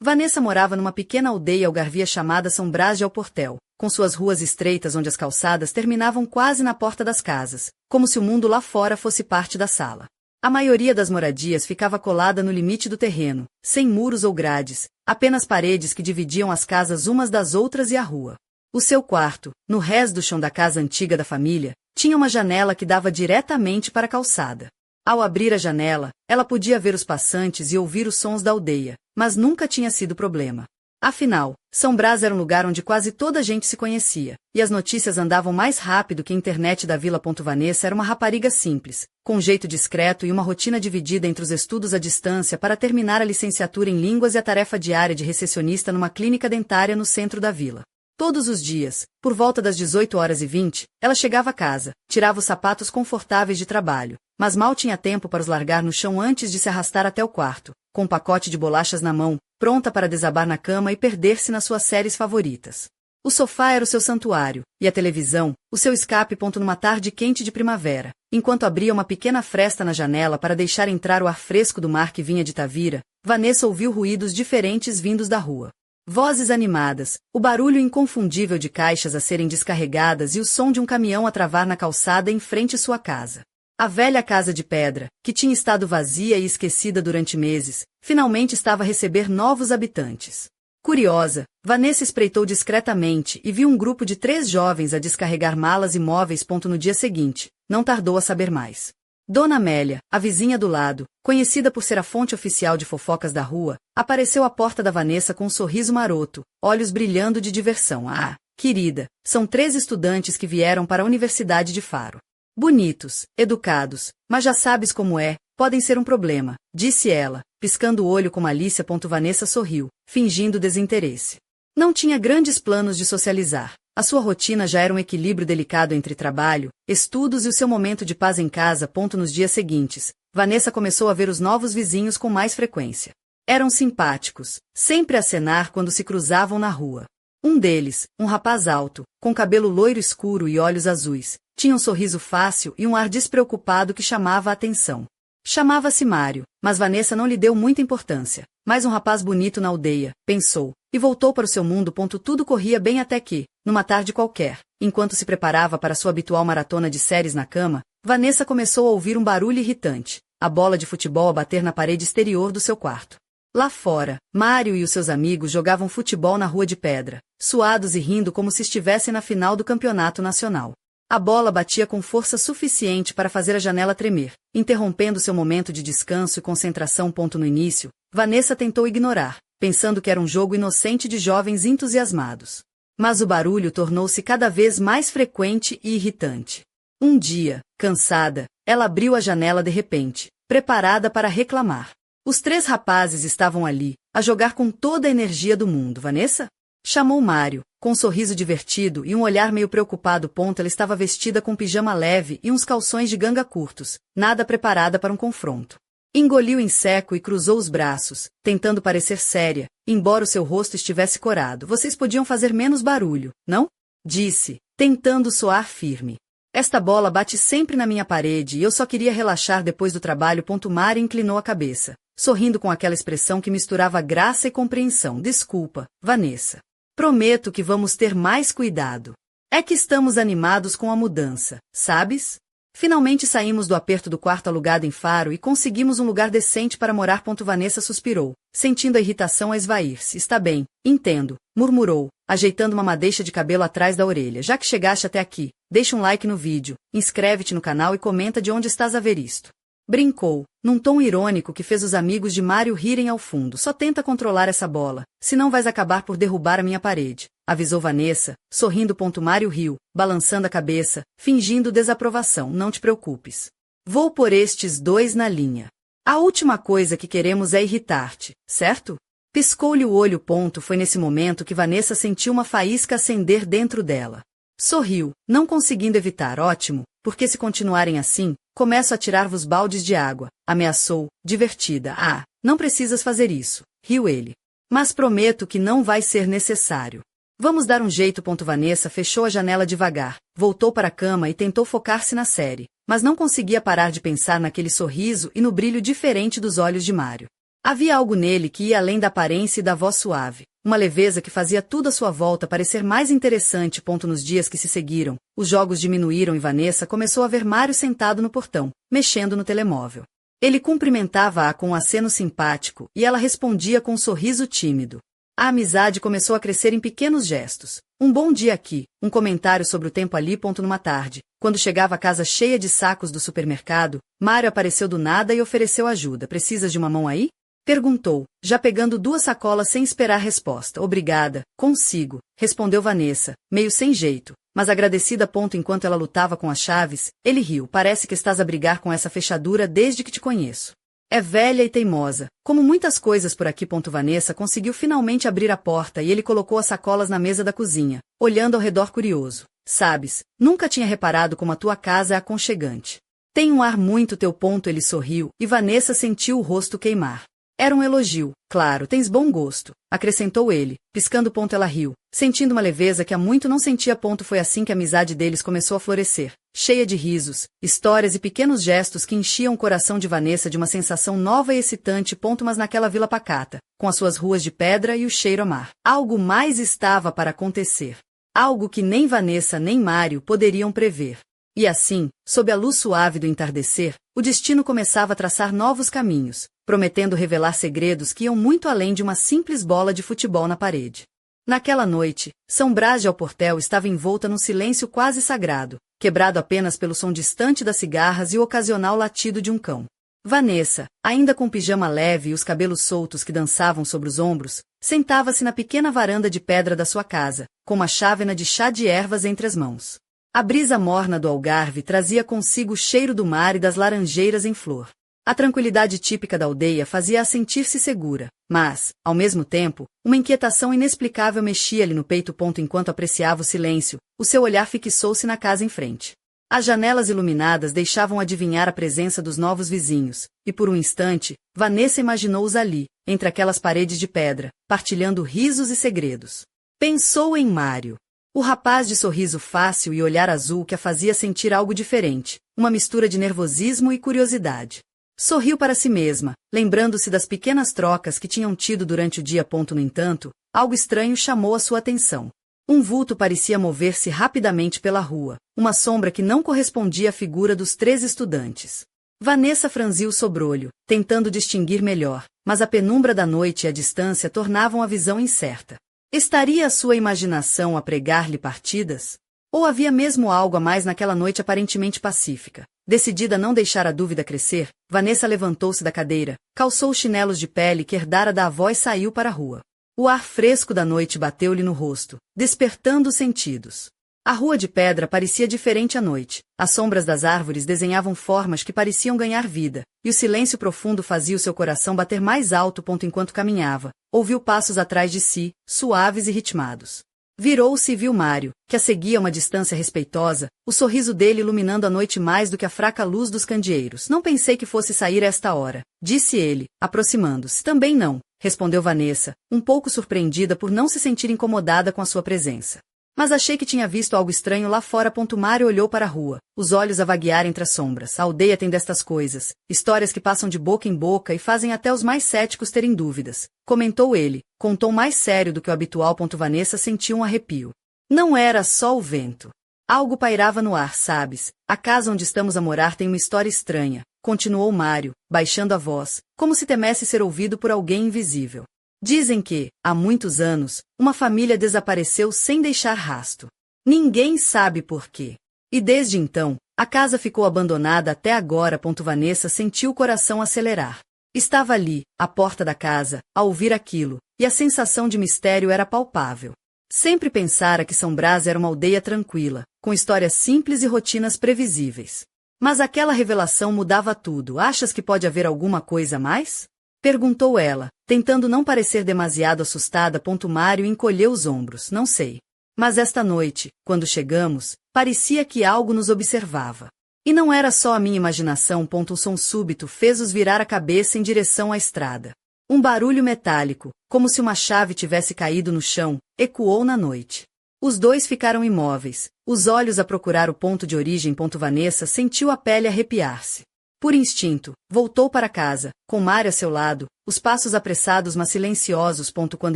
Vanessa morava numa pequena aldeia algarvia chamada São Brás de Alportel, com suas ruas estreitas onde as calçadas terminavam quase na porta das casas, como se o mundo lá fora fosse parte da sala. A maioria das moradias ficava colada no limite do terreno, sem muros ou grades, apenas paredes que dividiam as casas umas das outras e a rua. O seu quarto, no rés do chão da casa antiga da família, tinha uma janela que dava diretamente para a calçada. Ao abrir a janela, ela podia ver os passantes e ouvir os sons da aldeia, mas nunca tinha sido problema. Afinal, São Brás era um lugar onde quase toda a gente se conhecia, e as notícias andavam mais rápido que a internet da Vila. Vanessa era uma rapariga simples, com um jeito discreto e uma rotina dividida entre os estudos à distância para terminar a licenciatura em línguas e a tarefa diária de recepcionista numa clínica dentária no centro da vila. Todos os dias, por volta das 18h20, ela chegava a casa, tirava os sapatos confortáveis de trabalho, mas mal tinha tempo para os largar no chão antes de se arrastar até o quarto, com um pacote de bolachas na mão, pronta para desabar na cama e perder-se nas suas séries favoritas. O sofá era o seu santuário, e a televisão, o seu escape. Numa tarde quente de primavera, enquanto abria uma pequena fresta na janela para deixar entrar o ar fresco do mar que vinha de Tavira, Vanessa ouviu ruídos diferentes vindos da rua. Vozes animadas, o barulho inconfundível de caixas a serem descarregadas e o som de um caminhão a travar na calçada em frente à sua casa. A velha casa de pedra, que tinha estado vazia e esquecida durante meses, finalmente estava a receber novos habitantes. Curiosa, Vanessa espreitou discretamente e viu um grupo de 3 jovens a descarregar malas e móveis. No dia seguinte, não tardou a saber mais. Dona Amélia, a vizinha do lado, conhecida por ser a fonte oficial de fofocas da rua, apareceu à porta da Vanessa com um sorriso maroto, olhos brilhando de diversão. Ah, querida, são 3 estudantes que vieram para a Universidade de Faro. Bonitos, educados, mas já sabes como é, podem ser um problema, disse ela, piscando o olho com malícia. Vanessa sorriu, fingindo desinteresse. Não tinha grandes planos de socializar. A sua rotina já era um equilíbrio delicado entre trabalho, estudos e o seu momento de paz em casa. Nos dias seguintes, Vanessa começou a ver os novos vizinhos com mais frequência. Eram simpáticos, sempre a acenar quando se cruzavam na rua. Um deles, um rapaz alto, com cabelo loiro escuro e olhos azuis, tinha um sorriso fácil e um ar despreocupado que chamava a atenção. Chamava-se Mário, mas Vanessa não lhe deu muita importância. Mais um rapaz bonito na aldeia, pensou, e voltou para o seu mundo. Tudo corria bem até que, numa tarde qualquer, enquanto se preparava para sua habitual maratona de séries na cama, Vanessa começou a ouvir um barulho irritante, a bola de futebol a bater na parede exterior do seu quarto. Lá fora, Mário e os seus amigos jogavam futebol na rua de pedra, suados e rindo como se estivessem na final do campeonato nacional. A bola batia com força suficiente para fazer a janela tremer, interrompendo seu momento de descanso e concentração. No início, Vanessa tentou ignorar, pensando que era um jogo inocente de jovens entusiasmados. Mas o barulho tornou-se cada vez mais frequente e irritante. Um dia, cansada, ela abriu a janela de repente, preparada para reclamar. Os 3 rapazes estavam ali, a jogar com toda a energia do mundo. Vanessa? Chamou Mário, com um sorriso divertido e um olhar meio preocupado. Ela estava vestida com um pijama leve e uns calções de ganga curtos, nada preparada para um confronto. Engoliu em seco e cruzou os braços, tentando parecer séria, embora o seu rosto estivesse corado. Vocês podiam fazer menos barulho, não? Disse, tentando soar firme. Esta bola bate sempre na minha parede e eu só queria relaxar depois do trabalho. Mário inclinou a cabeça, sorrindo com aquela expressão que misturava graça e compreensão. Desculpa, Vanessa. Prometo que vamos ter mais cuidado. É que estamos animados com a mudança, sabes? Finalmente saímos do aperto do quarto alugado em Faro e conseguimos um lugar decente para morar. Vanessa suspirou, sentindo a irritação a esvair-se. Está bem, entendo, murmurou, ajeitando uma madeixa de cabelo atrás da orelha. Já que chegaste até aqui, deixa um like no vídeo, inscreve-te no canal e comenta de onde estás a ver isto. Brincou, num tom irônico que fez os amigos de Mário rirem ao fundo. Só tenta controlar essa bola, senão vais acabar por derrubar a minha parede, avisou Vanessa, sorrindo. Mário riu, balançando a cabeça, fingindo desaprovação. Não te preocupes. Vou pôr estes 2 na linha. A última coisa que queremos é irritar-te, certo? Piscou-lhe o olho. Foi nesse momento que Vanessa sentiu uma faísca acender dentro dela. Sorriu, não conseguindo evitar. Ótimo, porque se continuarem assim, começo a tirar-vos baldes de água, ameaçou, divertida. Ah, não precisas fazer isso, riu ele. Mas prometo que não vai ser necessário. Vamos dar um jeito. Vanessa fechou a janela devagar, voltou para a cama e tentou focar-se na série, mas não conseguia parar de pensar naquele sorriso e no brilho diferente dos olhos de Mário. Havia algo nele que ia além da aparência e da voz suave, uma leveza que fazia tudo à sua volta parecer mais interessante. Nos dias que se seguiram, os jogos diminuíram e Vanessa começou a ver Mário sentado no portão, mexendo no telemóvel. Ele cumprimentava-a com um aceno simpático e ela respondia com um sorriso tímido. A amizade começou a crescer em pequenos gestos. Um bom dia aqui, um comentário sobre o tempo ali. Numa tarde, quando chegava a casa cheia de sacos do supermercado, Mário apareceu do nada e ofereceu ajuda. Precisas de uma mão aí? Perguntou, já pegando 2 sacolas sem esperar resposta. Obrigada, consigo, respondeu Vanessa, meio sem jeito, mas agradecida. Enquanto ela lutava com as chaves, ele riu. Parece que estás a brigar com essa fechadura desde que te conheço. É velha e teimosa, como muitas coisas por aqui. Vanessa conseguiu finalmente abrir a porta e ele colocou as sacolas na mesa da cozinha, olhando ao redor curioso. Sabes, nunca tinha reparado como a tua casa é aconchegante. Tem um ar muito teu. Ele sorriu e Vanessa sentiu o rosto queimar. Era um elogio. Claro, tens bom gosto, acrescentou ele, piscando. Ela riu, sentindo uma leveza que há muito não sentia. Foi assim que a amizade deles começou a florescer, cheia de risos, histórias e pequenos gestos que enchiam o coração de Vanessa de uma sensação nova e excitante. Mas naquela vila pacata, com as suas ruas de pedra e o cheiro a mar, algo mais estava para acontecer. Algo que nem Vanessa nem Mário poderiam prever. E assim, sob a luz suave do entardecer, o destino começava a traçar novos caminhos, prometendo revelar segredos que iam muito além de uma simples bola de futebol na parede. Naquela noite, São Brás de Alportel estava envolta num silêncio quase sagrado, quebrado apenas pelo som distante das cigarras e o ocasional latido de um cão. Vanessa, ainda com o pijama leve e os cabelos soltos que dançavam sobre os ombros, sentava-se na pequena varanda de pedra da sua casa, com uma chávena de chá de ervas entre as mãos. A brisa morna do Algarve trazia consigo o cheiro do mar e das laranjeiras em flor. A tranquilidade típica da aldeia fazia-a sentir-se segura, mas, ao mesmo tempo, uma inquietação inexplicável mexia-lhe no peito. Enquanto apreciava o silêncio, o seu olhar fixou-se na casa em frente. As janelas iluminadas deixavam adivinhar a presença dos novos vizinhos, e por um instante, Vanessa imaginou-os ali, entre aquelas paredes de pedra, partilhando risos e segredos. Pensou em Mário. O rapaz de sorriso fácil e olhar azul que a fazia sentir algo diferente, uma mistura de nervosismo e curiosidade. Sorriu para si mesma, lembrando-se das pequenas trocas que tinham tido durante o dia. No entanto, algo estranho chamou a sua atenção. Um vulto parecia mover-se rapidamente pela rua, uma sombra que não correspondia à figura dos 3 estudantes. Vanessa franziu o sobrolho, tentando distinguir melhor, mas a penumbra da noite e a distância tornavam a visão incerta. Estaria a sua imaginação a pregar-lhe partidas? Ou havia mesmo algo a mais naquela noite aparentemente pacífica? Decidida a não deixar a dúvida crescer, Vanessa levantou-se da cadeira, calçou os chinelos de pele que herdara da avó e saiu para a rua. O ar fresco da noite bateu-lhe no rosto, despertando os sentidos. A rua de pedra parecia diferente à noite, as sombras das árvores desenhavam formas que pareciam ganhar vida, e o silêncio profundo fazia o seu coração bater mais alto. Enquanto caminhava, ouviu passos atrás de si, suaves e ritmados. Virou-se e viu Mário, que a seguia a uma distância respeitosa, o sorriso dele iluminando a noite mais do que a fraca luz dos candeeiros. Não pensei que fosse sair a esta hora, disse ele, aproximando-se. Também não, respondeu Vanessa, um pouco surpreendida por não se sentir incomodada com a sua presença. Mas achei que tinha visto algo estranho lá fora. Mário olhou para a rua, os olhos a vaguear entre as sombras. A aldeia tem destas coisas, histórias que passam de boca em boca e fazem até os mais céticos terem dúvidas, comentou ele, com um tom mais sério do que o habitual. Vanessa sentiu um arrepio. Não era só o vento. Algo pairava no ar, sabes? A casa onde estamos a morar tem uma história estranha, continuou Mário, baixando a voz, como se temesse ser ouvido por alguém invisível. Dizem que, há muitos anos, uma família desapareceu sem deixar rasto. Ninguém sabe por quê. E desde então, a casa ficou abandonada até agora. Vanessa sentiu o coração acelerar. Estava ali, à porta da casa, a ouvir aquilo, e a sensação de mistério era palpável. Sempre pensara que São Brás era uma aldeia tranquila, com histórias simples e rotinas previsíveis. Mas aquela revelação mudava tudo. Achas que pode haver alguma coisa a mais? Perguntou ela, tentando não parecer demasiado assustada. Mário encolheu os ombros. Não sei. Mas esta noite, quando chegamos, parecia que algo nos observava. E não era só a minha imaginação. Um som súbito fez-os virar a cabeça em direção à estrada. Um barulho metálico, como se uma chave tivesse caído no chão, ecoou na noite. Os dois ficaram imóveis, os olhos a procurar o ponto de origem. Vanessa sentiu a pele arrepiar-se. Por instinto, voltou para casa, com Mário a seu lado, os passos apressados mas silenciosos. Quando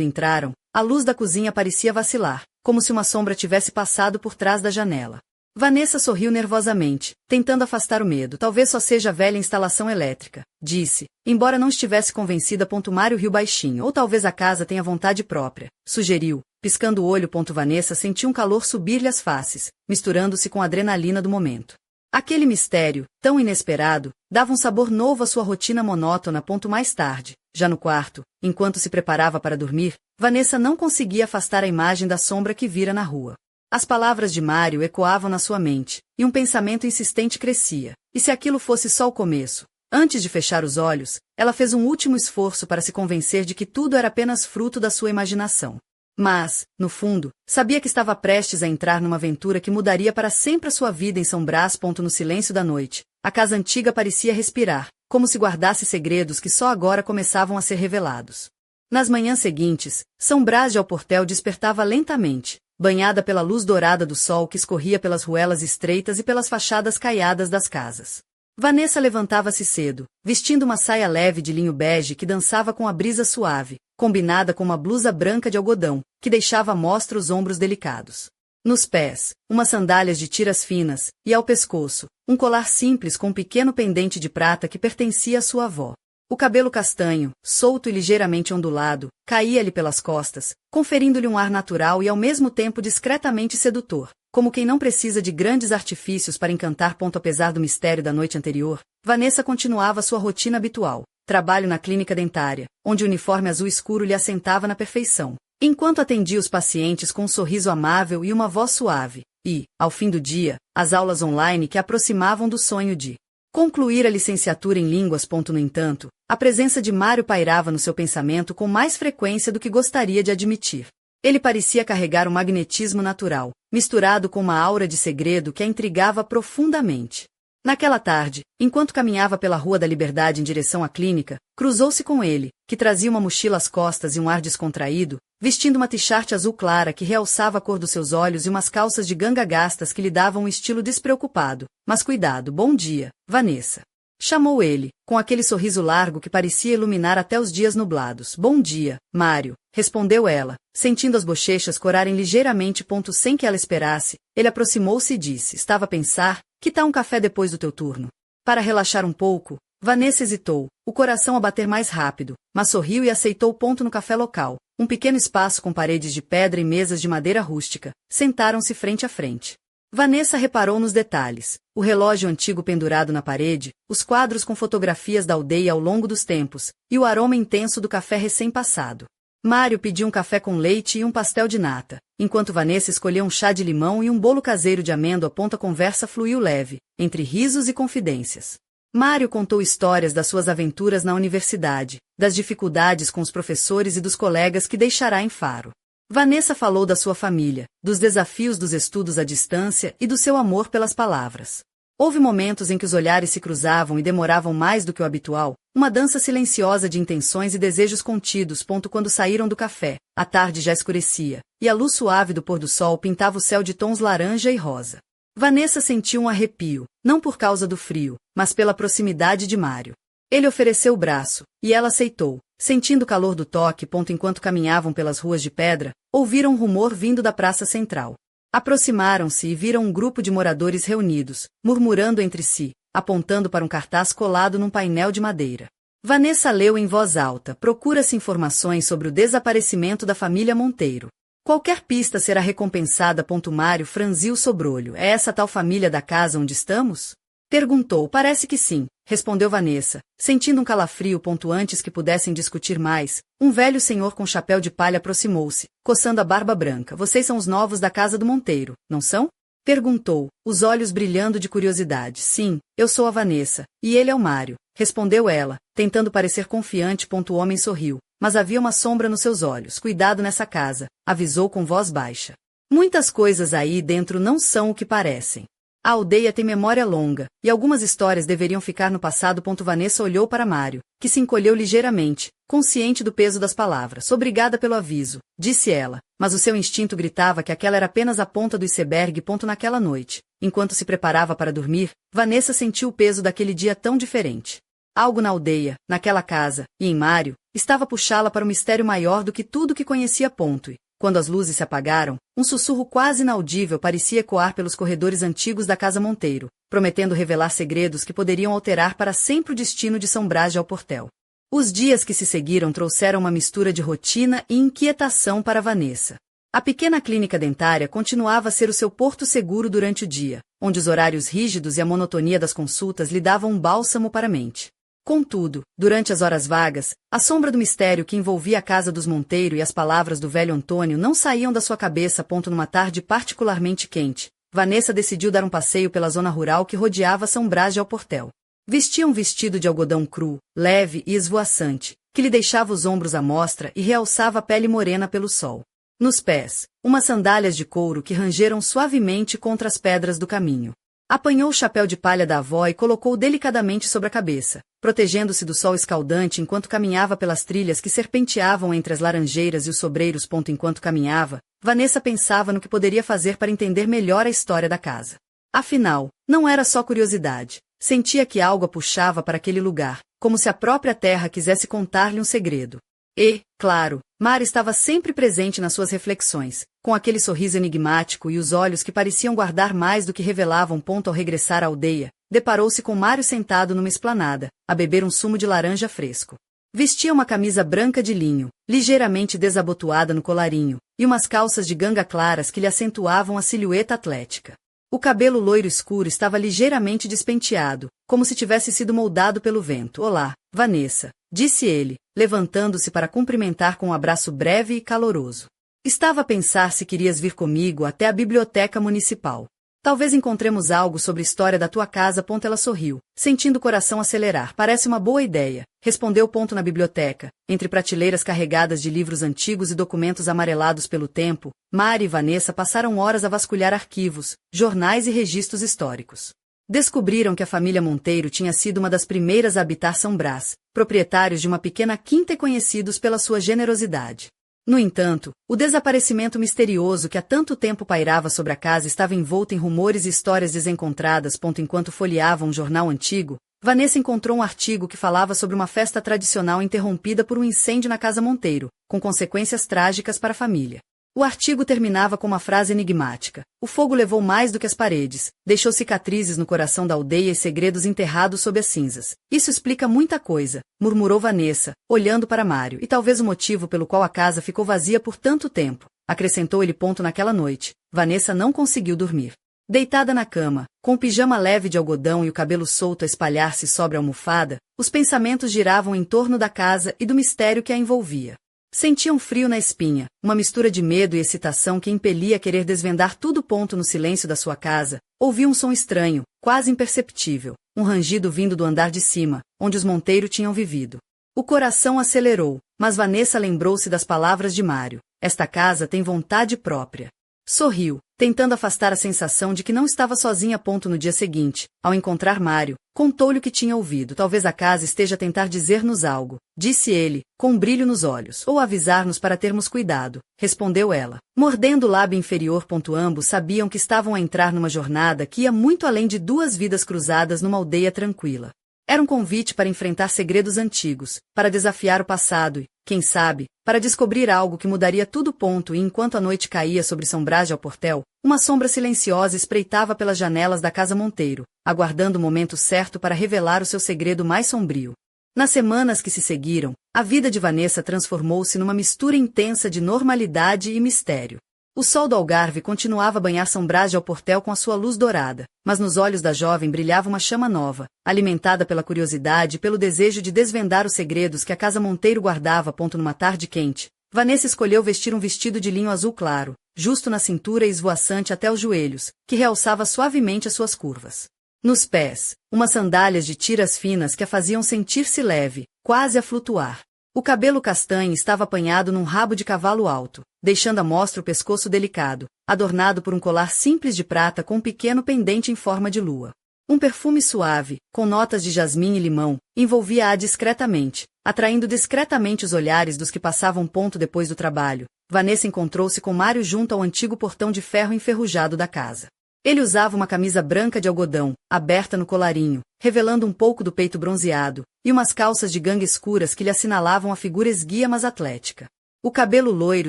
entraram, a luz da cozinha parecia vacilar, como se uma sombra tivesse passado por trás da janela. Vanessa sorriu nervosamente, tentando afastar o medo. Talvez só seja a velha instalação elétrica, disse, embora não estivesse convencida. Mário riu baixinho. Ou talvez a casa tenha vontade própria, sugeriu, piscando o olho. Vanessa sentiu um calor subir-lhe as faces, misturando-se com a adrenalina do momento. Aquele mistério, tão inesperado, dava um sabor novo à sua rotina monótona. Mais tarde, já no quarto, enquanto se preparava para dormir, Vanessa não conseguia afastar a imagem da sombra que vira na rua. As palavras de Mário ecoavam na sua mente, e um pensamento insistente crescia. E se aquilo fosse só o começo? Antes de fechar os olhos, ela fez um último esforço para se convencer de que tudo era apenas fruto da sua imaginação. Mas, no fundo, sabia que estava prestes a entrar numa aventura que mudaria para sempre a sua vida em São Brás. No silêncio da noite, a casa antiga parecia respirar, como se guardasse segredos que só agora começavam a ser revelados. Nas manhãs seguintes, São Brás de Alportel despertava lentamente, banhada pela luz dourada do sol que escorria pelas ruelas estreitas e pelas fachadas caiadas das casas. Vanessa levantava-se cedo, vestindo uma saia leve de linho bege que dançava com a brisa suave, combinada com uma blusa branca de algodão, que deixava à mostra os ombros delicados. Nos pés, umas sandálias de tiras finas, e ao pescoço, um colar simples com um pequeno pendente de prata que pertencia à sua avó. O cabelo castanho, solto e ligeiramente ondulado, caía-lhe pelas costas, conferindo-lhe um ar natural e ao mesmo tempo discretamente sedutor, como quem não precisa de grandes artifícios para encantar. Apesar do mistério da noite anterior, Vanessa continuava sua rotina habitual, trabalho na clínica dentária, onde o uniforme azul escuro lhe assentava na perfeição, enquanto atendia os pacientes com um sorriso amável e uma voz suave, e, ao fim do dia, as aulas online que a aproximavam do sonho de concluir a licenciatura em línguas. No entanto, a presença de Mário pairava no seu pensamento com mais frequência do que gostaria de admitir. Ele parecia carregar um magnetismo natural, misturado com uma aura de segredo que a intrigava profundamente. Naquela tarde, enquanto caminhava pela Rua da Liberdade em direção à clínica, cruzou-se com ele, que trazia uma mochila às costas e um ar descontraído, vestindo uma t-shirt azul clara que realçava a cor dos seus olhos e umas calças de ganga gastas que lhe davam um estilo despreocupado. Mas cuidado, bom dia, Vanessa. Chamou ele, com aquele sorriso largo que parecia iluminar até os dias nublados. Bom dia, Mário, respondeu ela, sentindo as bochechas corarem ligeiramente. Sem que ela esperasse, ele aproximou-se e disse, estava a pensar, que tal um café depois do teu turno? Para relaxar um pouco, Vanessa hesitou, o coração a bater mais rápido, mas sorriu e aceitou. No café local, um pequeno espaço com paredes de pedra e mesas de madeira rústica, sentaram-se frente a frente. Vanessa reparou nos detalhes, o relógio antigo pendurado na parede, os quadros com fotografias da aldeia ao longo dos tempos, e o aroma intenso do café recém-passado. Mário pediu um café com leite e um pastel de nata, enquanto Vanessa escolheu um chá de limão e um bolo caseiro de amêndoa. A conversa fluiu leve, entre risos e confidências. Mário contou histórias das suas aventuras na universidade, das dificuldades com os professores e dos colegas que deixará em Faro. Vanessa falou da sua família, dos desafios dos estudos à distância e do seu amor pelas palavras. Houve momentos em que os olhares se cruzavam e demoravam mais do que o habitual, uma dança silenciosa de intenções e desejos contidos. Quando saíram do café, a tarde já escurecia, e a luz suave do pôr do sol pintava o céu de tons laranja e rosa. Vanessa sentiu um arrepio, não por causa do frio, mas pela proximidade de Mário. Ele ofereceu o braço, e ela aceitou, sentindo o calor do toque. Enquanto caminhavam pelas ruas de pedra, ouviram um rumor vindo da praça central. Aproximaram-se e viram um grupo de moradores reunidos, murmurando entre si, apontando para um cartaz colado num painel de madeira. Vanessa leu em voz alta, procura-se informações sobre o desaparecimento da família Monteiro. Qualquer pista será recompensada. Mário franziu o sobrolho. É essa tal família da casa onde estamos? Perguntou. Parece que sim, respondeu Vanessa, sentindo um calafrio. Antes que pudessem discutir mais, um velho senhor com chapéu de palha aproximou-se, coçando a barba branca. Vocês são os novos da casa do Monteiro, não são? Perguntou, os olhos brilhando de curiosidade. Sim, eu sou a Vanessa, e ele é o Mário, respondeu ela, tentando parecer confiante. O homem sorriu, mas havia uma sombra nos seus olhos. Cuidado nessa casa, avisou com voz baixa. Muitas coisas aí dentro não são o que parecem. A aldeia tem memória longa, e algumas histórias deveriam ficar no passado. Vanessa olhou para Mário, que se encolheu ligeiramente, consciente do peso das palavras. Obrigada pelo aviso, disse ela, mas o seu instinto gritava que aquela era apenas a ponta do iceberg. Naquela noite, enquanto se preparava para dormir, Vanessa sentiu o peso daquele dia tão diferente. Algo na aldeia, naquela casa, e em Mário, estava puxá-la para um mistério maior do que tudo que conhecia. E, quando as luzes se apagaram, um sussurro quase inaudível parecia ecoar pelos corredores antigos da casa Monteiro, prometendo revelar segredos que poderiam alterar para sempre o destino de São Brás de Alportel. Os dias que se seguiram trouxeram uma mistura de rotina e inquietação para Vanessa. A pequena clínica dentária continuava a ser o seu porto seguro durante o dia, onde os horários rígidos e a monotonia das consultas lhe davam um bálsamo para a mente. Contudo, durante as horas vagas, a sombra do mistério que envolvia a casa dos Monteiro e as palavras do velho Antônio não saíam da sua cabeça. Numa tarde particularmente quente, Vanessa decidiu dar um passeio pela zona rural que rodeava São Brás de Alportel. Vestia um vestido de algodão cru, leve e esvoaçante, que lhe deixava os ombros à mostra e realçava a pele morena pelo sol. Nos pés, umas sandálias de couro que rangeram suavemente contra as pedras do caminho. Apanhou o chapéu de palha da avó e colocou delicadamente sobre a cabeça, protegendo-se do sol escaldante enquanto caminhava pelas trilhas que serpenteavam entre as laranjeiras e os sobreiros. Enquanto caminhava, Vanessa pensava no que poderia fazer para entender melhor a história da casa. Afinal, não era só curiosidade. Sentia que algo a puxava para aquele lugar, como se a própria terra quisesse contar-lhe um segredo. E, claro, Mário estava sempre presente nas suas reflexões, com aquele sorriso enigmático e os olhos que pareciam guardar mais do que revelavam. Ao regressar à aldeia, deparou-se com Mário sentado numa esplanada, a beber um sumo de laranja fresco. Vestia uma camisa branca de linho, ligeiramente desabotoada no colarinho, e umas calças de ganga claras que lhe acentuavam a silhueta atlética. O cabelo loiro escuro estava ligeiramente despenteado, como se tivesse sido moldado pelo vento. Olá, Vanessa, disse ele, levantando-se para cumprimentar com um abraço breve e caloroso. Estava a pensar se querias vir comigo até a biblioteca municipal. Talvez encontremos algo sobre a história da tua casa. Ela sorriu, sentindo o coração acelerar. Parece uma boa ideia, respondeu. Na biblioteca, entre prateleiras carregadas de livros antigos e documentos amarelados pelo tempo, Mário e Vanessa passaram horas a vasculhar arquivos, jornais e registros históricos. Descobriram que a família Monteiro tinha sido uma das primeiras a habitar São Brás, proprietários de uma pequena quinta e conhecidos pela sua generosidade. No entanto, o desaparecimento misterioso que há tanto tempo pairava sobre a casa estava envolto em rumores e histórias desencontradas. Enquanto folheava um jornal antigo, Vanessa encontrou um artigo que falava sobre uma festa tradicional interrompida por um incêndio na casa Monteiro, com consequências trágicas para a família. O artigo terminava com uma frase enigmática: o fogo levou mais do que as paredes, deixou cicatrizes no coração da aldeia e segredos enterrados sob as cinzas. Isso explica muita coisa, murmurou Vanessa, olhando para Mário. E talvez o motivo pelo qual a casa ficou vazia por tanto tempo, acrescentou ele. Naquela noite, Vanessa não conseguiu dormir. Deitada na cama, com o pijama leve de algodão e o cabelo solto a espalhar-se sobre a almofada, os pensamentos giravam em torno da casa e do mistério que a envolvia. Sentia um frio na espinha, uma mistura de medo e excitação que impelia a querer desvendar tudo. No silêncio da sua casa, ouviu um som estranho, quase imperceptível, um rangido vindo do andar de cima, onde os Monteiro tinham vivido. O coração acelerou, mas Vanessa lembrou-se das palavras de Mário: esta casa tem vontade própria. Sorriu, tentando afastar a sensação de que não estava sozinha. No dia seguinte, ao encontrar Mário, contou-lhe o que tinha ouvido. Talvez a casa esteja a tentar dizer-nos algo, disse ele, com um brilho nos olhos. Ou avisar-nos para termos cuidado, respondeu ela, mordendo o lábio inferior. Ambos sabiam que estavam a entrar numa jornada que ia muito além de duas vidas cruzadas numa aldeia tranquila. Era um convite para enfrentar segredos antigos, para desafiar o passado e, quem sabe, para descobrir algo que mudaria tudo. E enquanto a noite caía sobre São Brás de Alportel, uma sombra silenciosa espreitava pelas janelas da casa Monteiro, aguardando o momento certo para revelar o seu segredo mais sombrio. Nas semanas que se seguiram, a vida de Vanessa transformou-se numa mistura intensa de normalidade e mistério. O sol do Algarve continuava a banhar São Brás de Alportel com a sua luz dourada, mas nos olhos da jovem brilhava uma chama nova, alimentada pela curiosidade e pelo desejo de desvendar os segredos que a casa Monteiro guardava. Numa tarde quente, Vanessa escolheu vestir um vestido de linho azul claro, justo na cintura e esvoaçante até os joelhos, que realçava suavemente as suas curvas. Nos pés, umas sandálias de tiras finas que a faziam sentir-se leve, quase a flutuar. O cabelo castanho estava apanhado num rabo de cavalo alto, deixando à mostra o pescoço delicado, adornado por um colar simples de prata com um pequeno pendente em forma de lua. Um perfume suave, com notas de jasmim e limão, envolvia-a discretamente, atraindo discretamente os olhares dos que passavam. Depois do trabalho, Vanessa encontrou-se com Mário junto ao antigo portão de ferro enferrujado da casa. Ele usava uma camisa branca de algodão, aberta no colarinho, revelando um pouco do peito bronzeado, e umas calças de gangue escuras que lhe assinalavam a figura esguia mas atlética. O cabelo loiro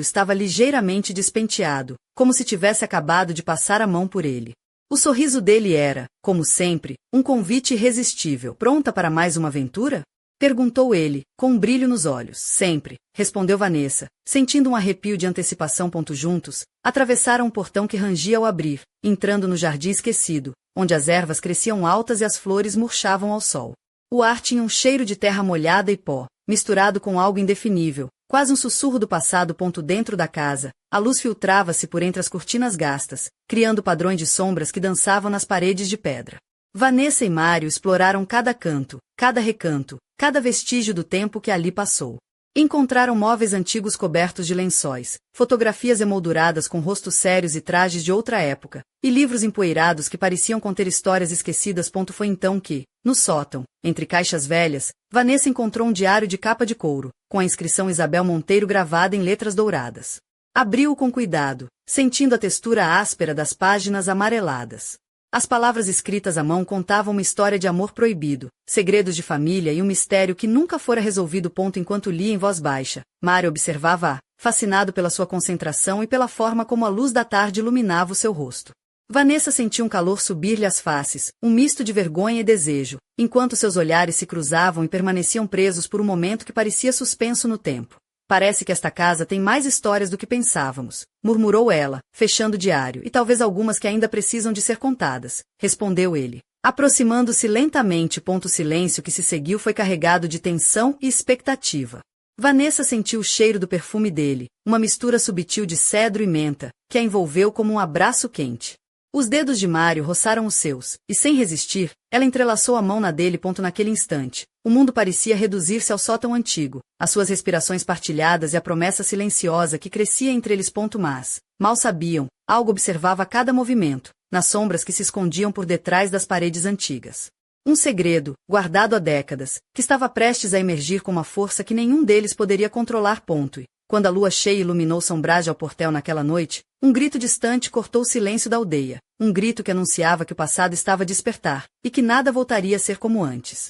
estava ligeiramente despenteado, como se tivesse acabado de passar a mão por ele. O sorriso dele era, como sempre, um convite irresistível. Pronta para mais uma aventura? Perguntou ele, com um brilho nos olhos. Sempre, respondeu Vanessa, sentindo um arrepio de antecipação. Juntos, atravessaram um portão que rangia ao abrir, entrando no jardim esquecido, onde as ervas cresciam altas e as flores murchavam ao sol. O ar tinha um cheiro de terra molhada e pó, misturado com algo indefinível, quase um sussurro do passado. Dentro da casa, a luz filtrava-se por entre as cortinas gastas, criando padrões de sombras que dançavam nas paredes de pedra. Vanessa e Mário exploraram cada canto, cada recanto, cada vestígio do tempo que ali passou. Encontraram móveis antigos cobertos de lençóis, fotografias emolduradas com rostos sérios e trajes de outra época, e livros empoeirados que pareciam conter histórias esquecidas. Foi então que, no sótão, entre caixas velhas, Vanessa encontrou um diário de capa de couro, com a inscrição Isabel Monteiro gravada em letras douradas. Abriu-o com cuidado, sentindo a textura áspera das páginas amareladas. As palavras escritas à mão contavam uma história de amor proibido, segredos de família e um mistério que nunca fora resolvido. Enquanto lia em voz baixa, Mário observava-a, fascinado pela sua concentração e pela forma como a luz da tarde iluminava o seu rosto. Vanessa sentiu um calor subir-lhe às faces, um misto de vergonha e desejo, enquanto seus olhares se cruzavam e permaneciam presos por um momento que parecia suspenso no tempo. Parece que esta casa tem mais histórias do que pensávamos, murmurou ela, fechando o diário, e talvez algumas que ainda precisam de ser contadas, respondeu ele, aproximando-se lentamente. O silêncio que se seguiu foi carregado de tensão e expectativa. Vanessa sentiu o cheiro do perfume dele, uma mistura subtil de cedro e menta, que a envolveu como um abraço quente. Os dedos de Mário roçaram os seus, e sem resistir, ela entrelaçou a mão na dele. Naquele instante, o mundo parecia reduzir-se ao sótão antigo, as suas respirações partilhadas e a promessa silenciosa que crescia entre eles. Mas, mal sabiam, algo observava cada movimento, nas sombras que se escondiam por detrás das paredes antigas. Um segredo, guardado há décadas, que estava prestes a emergir com uma força que nenhum deles poderia controlar. E, quando a lua cheia iluminou São Brás de Alportel naquela noite, um grito distante cortou o silêncio da aldeia, um grito que anunciava que o passado estava a despertar, e que nada voltaria a ser como antes.